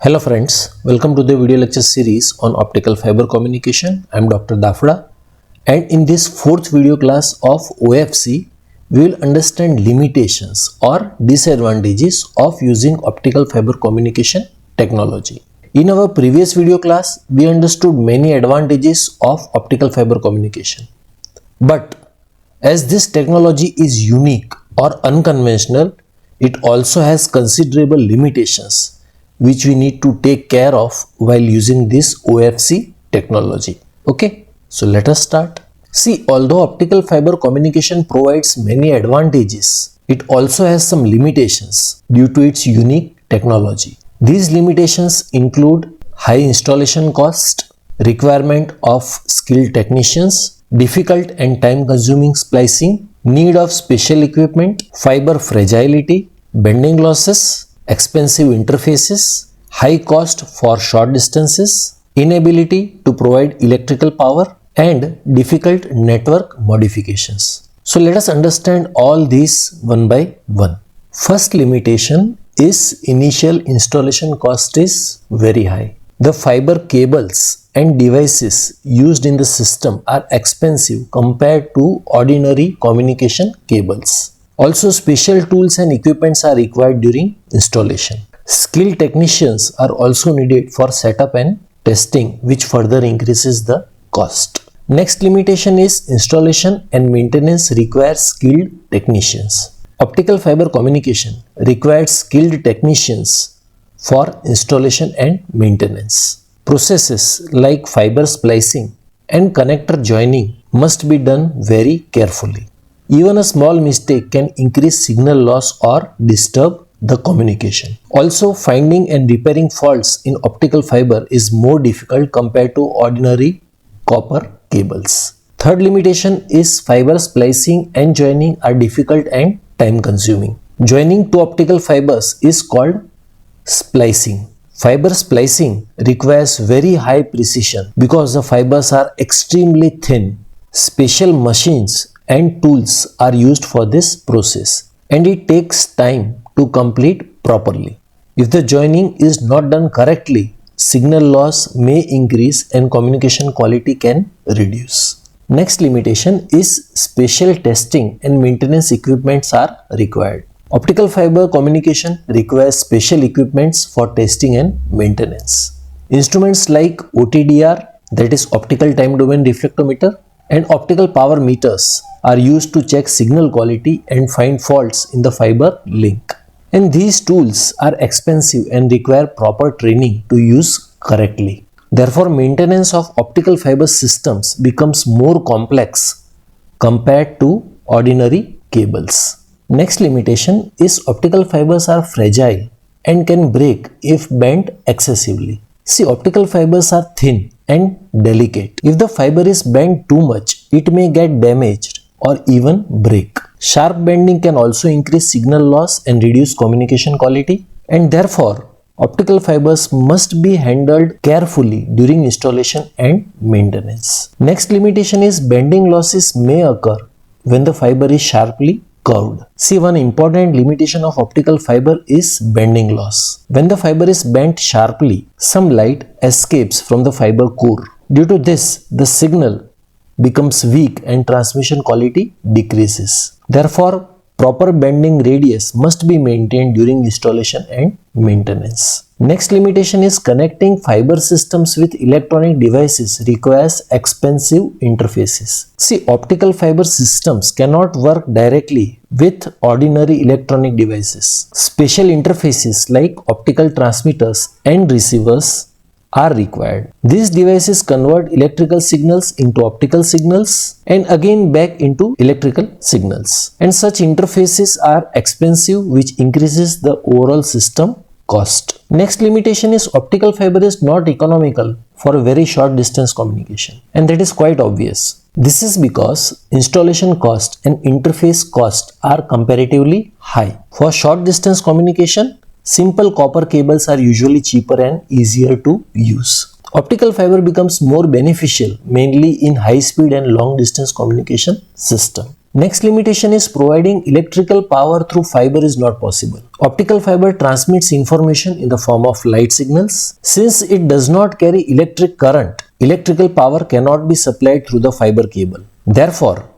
Hello friends, welcome to the video lecture series on optical fiber communication. I am Dr. Dafda, and in this fourth video class of OFC, we will understand limitations or disadvantages of using optical fiber communication technology. In our previous video class, we understood many advantages of optical fiber communication. But as this technology is unique or unconventional, it also has considerable limitations which we need to take care of while using this OFC technology. Okay, so let us start. See, although optical fiber communication provides many advantages, it also has some limitations due to its unique technology. These limitations include high installation cost, requirement of skilled technicians, difficult and time-consuming splicing, need of special equipment, fiber fragility, bending losses, expensive interfaces, high cost for short distances, inability to provide electrical power, and difficult network modifications. So let us understand all these one by one. First limitation is initial installation cost is very high. The fiber cables and devices used in the system are expensive compared to ordinary communication cables. Also, special tools and equipments are required during installation. Skilled technicians are also needed for setup and testing, which further increases the cost. Next limitation is installation and maintenance require skilled technicians. Optical fiber communication requires skilled technicians for installation and maintenance. Processes like fiber splicing and connector joining must be done very carefully. Even a small mistake can increase signal loss or disturb the communication. Also, finding and repairing faults in optical fiber is more difficult compared to ordinary copper cables. Third limitation is fiber splicing and joining are difficult and time-consuming. Joining two optical fibers is called splicing. Fiber splicing requires very high precision because the fibers are extremely thin. Special machines and tools are used for this process, and it takes time to complete properly. If the joining is not done correctly, signal loss may increase and communication quality can reduce. Next limitation is special testing and maintenance equipments are required. Optical fiber communication requires special equipments for testing and maintenance. Instruments like OTDR, that is optical time domain reflectometer, and optical power meters are used to check signal quality and find faults in the fiber link. And these tools are expensive and require proper training to use correctly. Therefore, maintenance of optical fiber systems becomes more complex compared to ordinary cables. Next limitation is optical fibers are fragile and can break if bent excessively. See, optical fibers are thin and delicate. If the fiber is bent too much, it may get damaged or even break. Sharp bending can also increase signal loss and reduce communication quality, and therefore optical fibers must be handled carefully during installation and maintenance. Next limitation is bending losses may occur when the fiber is sharply curved. See, one important limitation of optical fiber is bending loss. When the fiber is bent sharply, some light escapes from the fiber core. Due to this, the signal becomes weak and transmission quality decreases. Therefore, proper bending radius must be maintained during installation and maintenance. Next limitation is connecting fiber systems with electronic devices requires expensive interfaces. See, optical fiber systems cannot work directly with ordinary electronic devices. Special interfaces like optical transmitters and receivers are required. These devices convert electrical signals into optical signals and again back into electrical signals. And such interfaces are expensive, which increases the overall system cost. Next limitation is optical fiber is not economical for a very short distance communication, and that is quite obvious. This is because installation cost and interface cost are comparatively high. For short distance communication, simple copper cables are usually cheaper and easier to use. Optical fiber becomes more beneficial mainly in high speed and long distance communication system. Next limitation is providing electrical power through fiber is not possible. Optical fiber transmits information in the form of light signals. Since it does not carry electric current, electrical power cannot be supplied through the fiber cable. Therefore,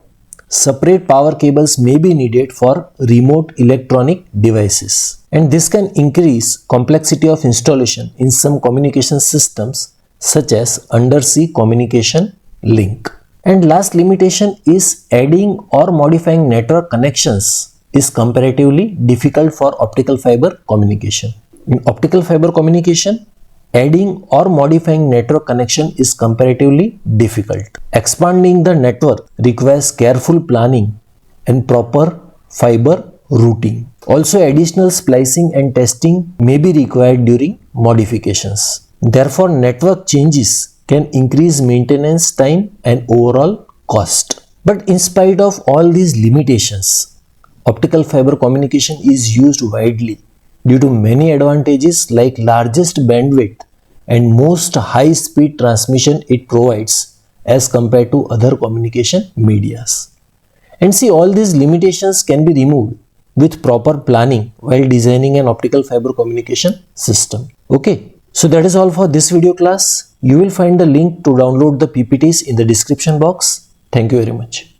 separate power cables may be needed for remote electronic devices. And this can increase complexity of installation in some communication systems such as undersea communication link. And last limitation is adding or modifying network connections is comparatively difficult for optical fiber communication. In optical fiber communication, adding or modifying network connection is comparatively difficult. Expanding the network requires careful planning and proper fiber routing. Also, additional splicing and testing may be required during modifications. Therefore, network changes can increase maintenance time and overall cost. But in spite of all these limitations, optical fiber communication is used widely due to many advantages like largest bandwidth and most high speed transmission it provides as compared to other communication medias. And see, all these limitations can be removed with proper planning while designing an optical fiber communication system. Okay. So that is all for this video class. You will find the link to download the PPTs in the description box. Thank you very much.